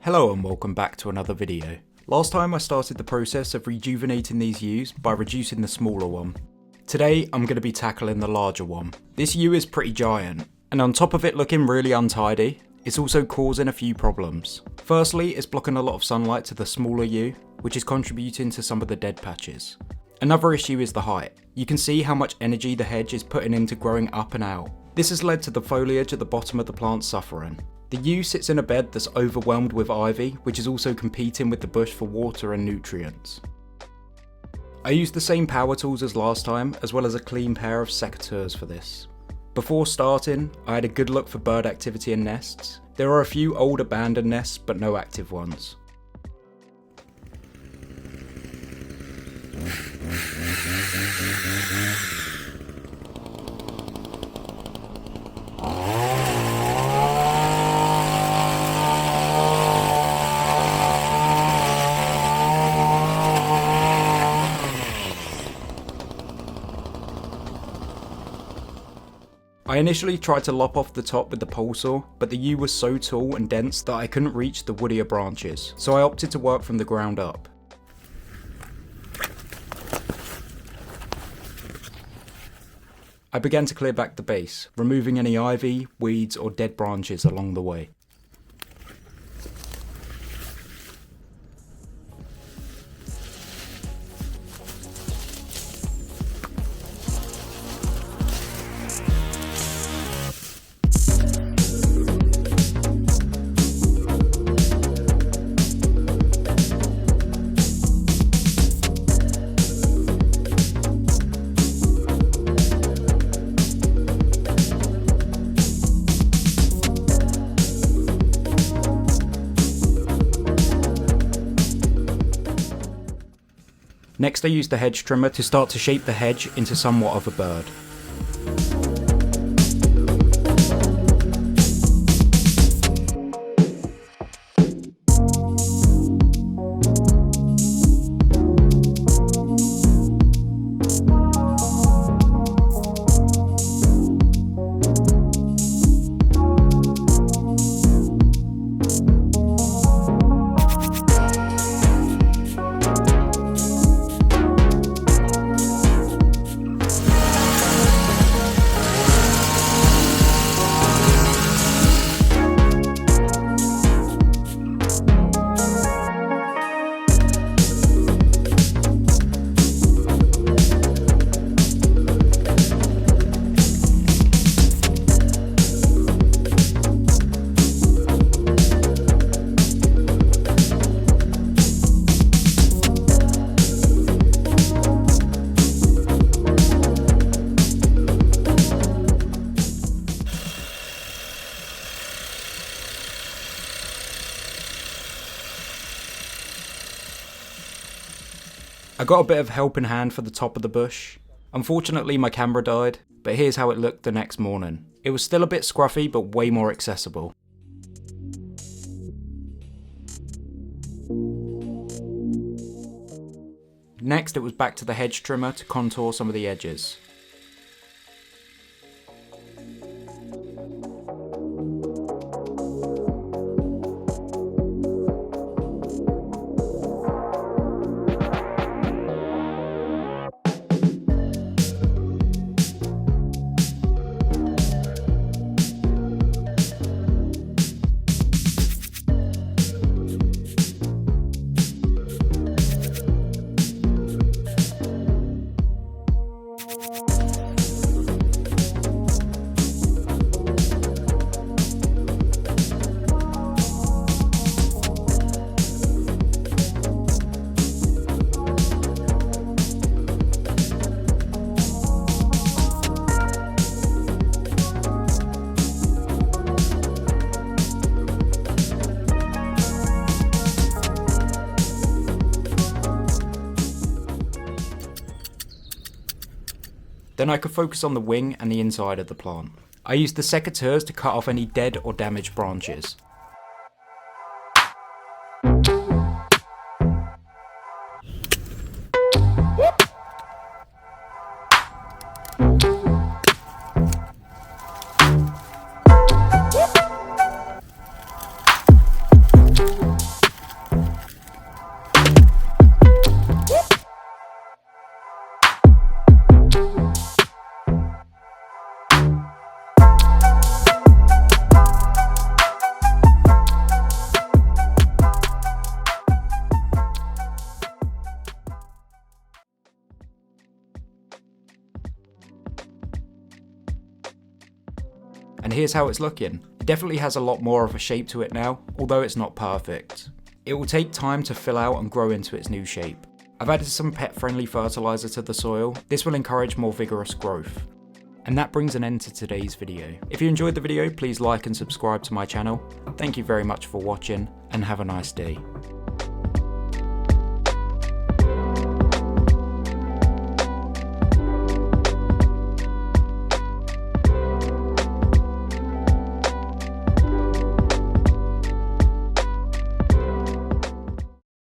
Hello and welcome back to another video. Last time I started the process of rejuvenating these yews by reducing the smaller one. Today I'm going to be tackling the larger one. This yew is pretty giant, and on top of it looking really untidy, it's also causing a few problems. Firstly, it's blocking a lot of sunlight to the smaller yew, which is contributing to some of the dead patches. Another issue is the height. You can see how much energy the hedge is putting into growing up and out. This has led to the foliage at the bottom of the plant suffering. The yew sits in a bed that's overwhelmed with ivy, which is also competing with the bush for water and nutrients. I used the same power tools as last time, as well as a clean pair of secateurs for this. Before starting, I had a good look for bird activity and nests. There are a few old abandoned nests, but no active ones. I initially tried to lop off the top with the pole saw, but the yew was so tall and dense that I couldn't reach the woodier branches, so I opted to work from the ground up. I began to clear back the base, removing any ivy, weeds or dead branches along the way. Next I used the hedge trimmer to start to shape the hedge into somewhat of a bird. I got a bit of helping hand for the top of the bush. Unfortunately my camera died, but here's how it looked the next morning. It was still a bit scruffy but way more accessible. Next it was back to the hedge trimmer to contour some of the edges. Then I could focus on the wing and the inside of the plant. I used the secateurs to cut off any dead or damaged branches. here's how it's looking. It definitely has a lot more of a shape to it now, although it's not perfect. It will take time to fill out and grow into its new shape. I've added some pet-friendly fertilizer to the soil. This will encourage more vigorous growth. And that brings an end to today's video. If you enjoyed the video, please like and subscribe to my channel. Thank you very much for watching, and have a nice day.